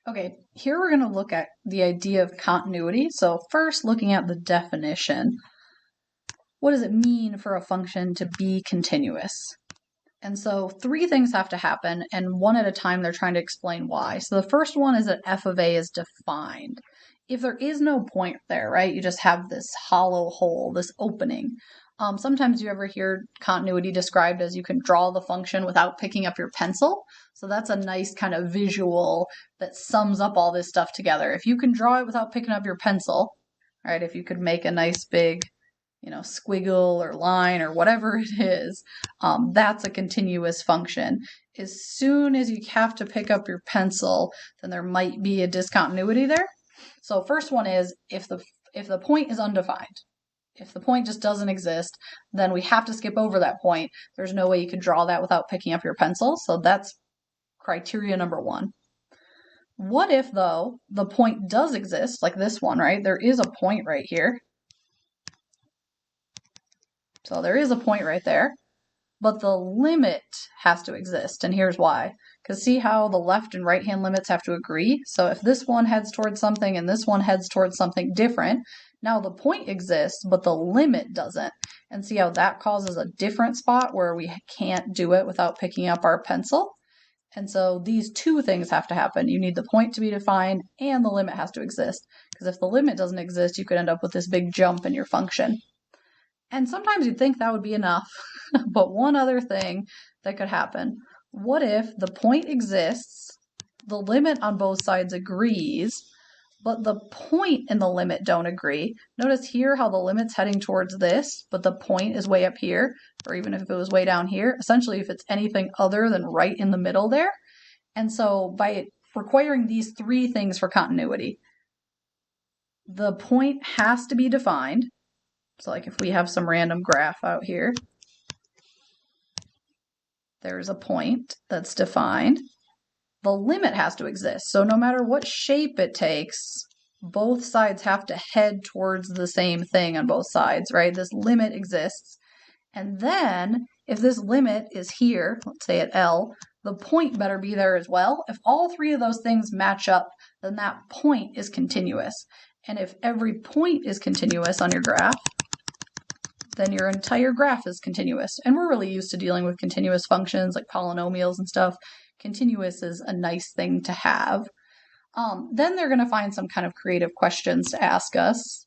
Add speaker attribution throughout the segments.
Speaker 1: Okay, here we're going to look at the idea of continuity. So first, looking at the definition. What does it mean for a function to be continuous? And so three things have to happen, and one at a time they're trying to explain why. So the first one is that f of a is defined. If there is no point there, right, you just have this hollow hole, this opening. Sometimes you ever hear continuity described as you can draw the function without picking up your pencil. So that's a nice kind of visual that sums up all this stuff together. If you can draw it without picking up your pencil, right, if you could make a nice big, squiggle or line or whatever it is, that's a continuous function. As soon as you have to pick up your pencil, then there might be a discontinuity there. So first one is if the point is undefined. If the point just doesn't exist, then we have to skip over that point. There's no way you can draw that without picking up your pencil. So that's criteria number one. What if, though, the point does exist, like this one, right? There is a point right here. So there is a point right there, but the limit has to exist, and here's why. Because see how the left and right-hand limits have to agree? So if this one heads towards something and this one heads towards something different, now the point exists, but the limit doesn't. And see how that causes a different spot where we can't do it without picking up our pencil? And so these two things have to happen. You need the point to be defined and the limit has to exist. Because if the limit doesn't exist, you could end up with this big jump in your function. And sometimes you'd think that would be enough, but one other thing that could happen. What if the point exists, the limit on both sides agrees, but the point and the limit don't agree? Notice here how the limit's heading towards this, but the point is way up here, or even if it was way down here, essentially if it's anything other than right in the middle there. And so by requiring these three things for continuity, the point has to be defined. So like if we have some random graph out here, there's a point that's defined. The limit has to exist. So no matter what shape it takes, both sides have to head towards the same thing on both sides, right? This limit exists. And then if this limit is here, let's say at L, the point better be there as well. If all three of those things match up, then that point is continuous. And if every point is continuous on your graph, then your entire graph is continuous. And we're really used to dealing with continuous functions like polynomials and stuff. Continuous is a nice thing to have. Then they're going to find some kind of creative questions to ask us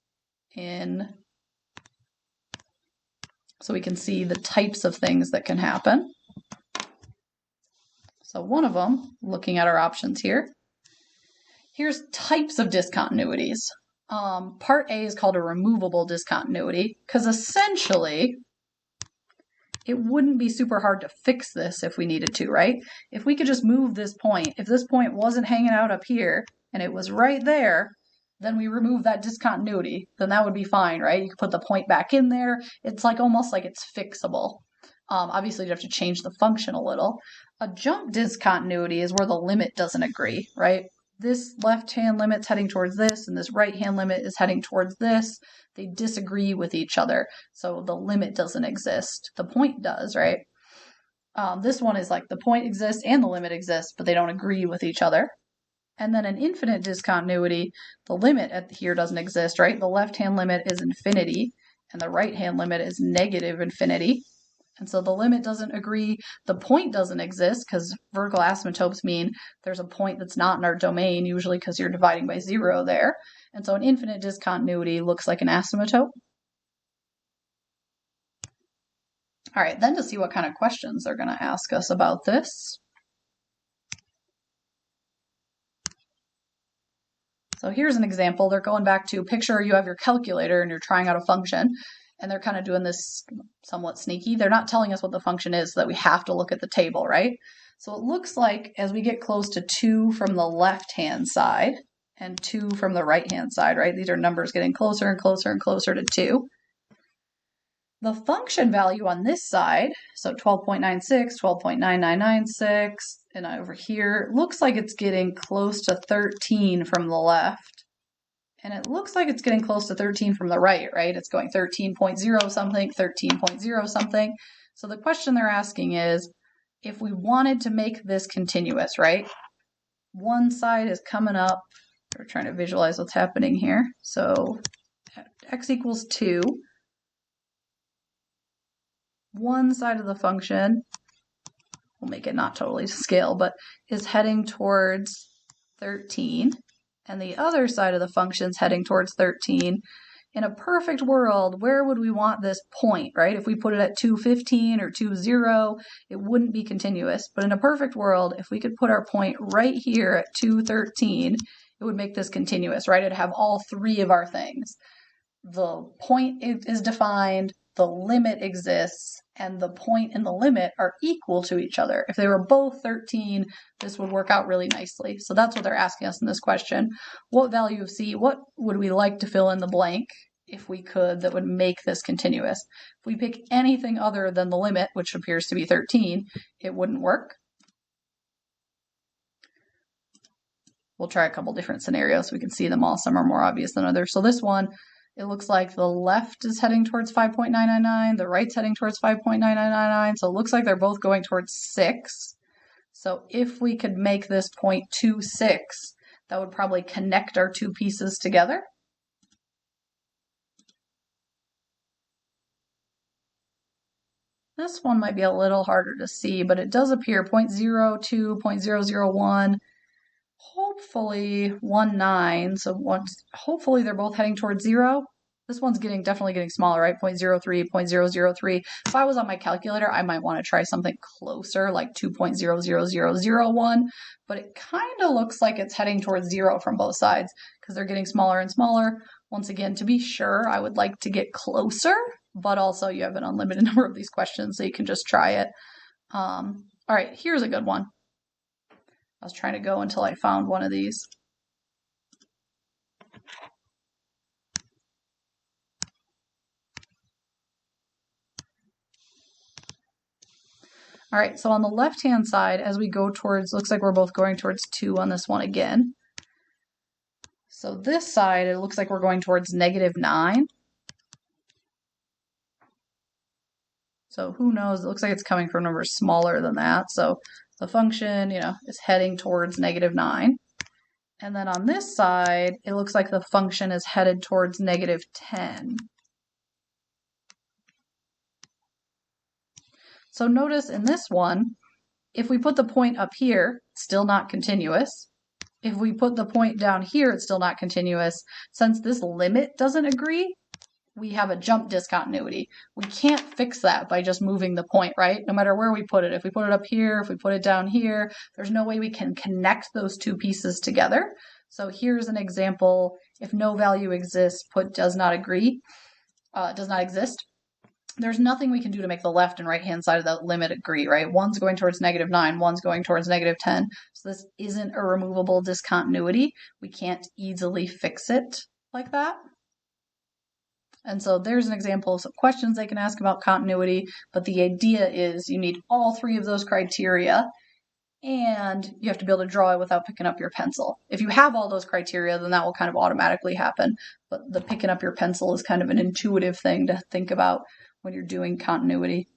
Speaker 1: so we can see the types of things that can happen. So one of them, looking at our options here, here's types of discontinuities. Part A is called a removable discontinuity because essentially it wouldn't be super hard to fix this if we needed to, right? If we could just move this point, if this point wasn't hanging out up here and it was right there, then we remove that discontinuity, then that would be fine, right? You could put the point back in there. It's like almost like it's fixable. Obviously, you have to change the function a little. A jump discontinuity is where the limit doesn't agree, right? This left-hand limit's heading towards this, and this right-hand limit is heading towards this. They disagree with each other, so the limit doesn't exist. The point does, right? This one is like the point exists and the limit exists, but they don't agree with each other. And then an infinite discontinuity, the limit at here doesn't exist, right? The left-hand limit is infinity, and the right-hand limit is negative infinity. And so the limit doesn't agree, the point doesn't exist, because vertical asymptotes mean there's a point that's not in our domain, usually because you're dividing by 0 there. And so an infinite discontinuity looks like an asymptote. All right, then to see what kind of questions they're going to ask us about this. So here's an example. They're going back to picture you have your calculator and you're trying out a function. And they're kind of doing this somewhat sneaky. They're not telling us what the function is so that we have to look at the table, right? So it looks like as we get close to 2 from the left-hand side and 2 from the right-hand side, right? These are numbers getting closer and closer and closer to 2. The function value on this side, so 12.96, 12.9996, and over here, looks like it's getting close to 13 from the left. And it looks like it's getting close to 13 from the right? It's going 13.0 something, 13.0 something. So the question they're asking is, if we wanted to make this continuous, right? one side is coming up. We're trying to visualize what's happening here. So x equals 2. One side of the function, we'll make it not totally to scale, but is heading towards 13. And the other side of the function is heading towards 13. In a perfect world, where would we want this point, right? If we put it at 215 or 20, it wouldn't be continuous. But in a perfect world, if we could put our point right here at 213, it would make this continuous, right? It'd have all three of our things. The point is defined, the limit exists, and the point and the limit are equal to each other. If they were both 13, this would work out really nicely. So that's what they're asking us in this question. What value of c, what would we like to fill in the blank if we could that would make this continuous? If we pick anything other than the limit, which appears to be 13, it wouldn't work. We'll try a couple different scenarios so we can see them all. Some are more obvious than others. So this one, it looks like the left is heading towards 5.999, the right's heading towards 5.9999, so it looks like they're both going towards 6. So if we could make this point 2.6, that would probably connect our two pieces together. This one might be a little harder to see, but it does appear 0.02, 0.001, hopefully 1.9, so hopefully they're both heading towards 0. This one's definitely getting smaller, right? 0.03, 0.003. If I was on my calculator, I might want to try something closer, like 2.00001, but it kind of looks like it's heading towards 0 from both sides because they're getting smaller and smaller. Once again, to be sure, I would like to get closer, but also you have an unlimited number of these questions, so you can just try it. All right, here's a good one. I was trying to go until I found one of these. All right, so on the left-hand side, as we go towards, looks like we're both going towards 2 on this one again. So this side, it looks like we're going towards -9. So who knows? It looks like it's coming from numbers smaller than that. So the function, is heading towards -9. And then on this side, it looks like the function is headed towards -10. So notice in this one, if we put the point up here, it's still not continuous. If we put the point down here, it's still not continuous. Since this limit doesn't agree, we have a jump discontinuity. We can't fix that by just moving the point, right? No matter where we put it. If we put it up here, if we put it down here, there's no way we can connect those two pieces together. So here's an example. If no value exists, put does not agree, does not exist. There's nothing we can do to make the left and right hand side of that limit agree, right? One's going towards -9, one's going towards -10. So this isn't a removable discontinuity. We can't easily fix it like that. And so there's an example of some questions they can ask about continuity, but the idea is you need all three of those criteria and you have to be able to draw it without picking up your pencil. If you have all those criteria, then that will kind of automatically happen. But the picking up your pencil is kind of an intuitive thing to think about when you're doing continuity.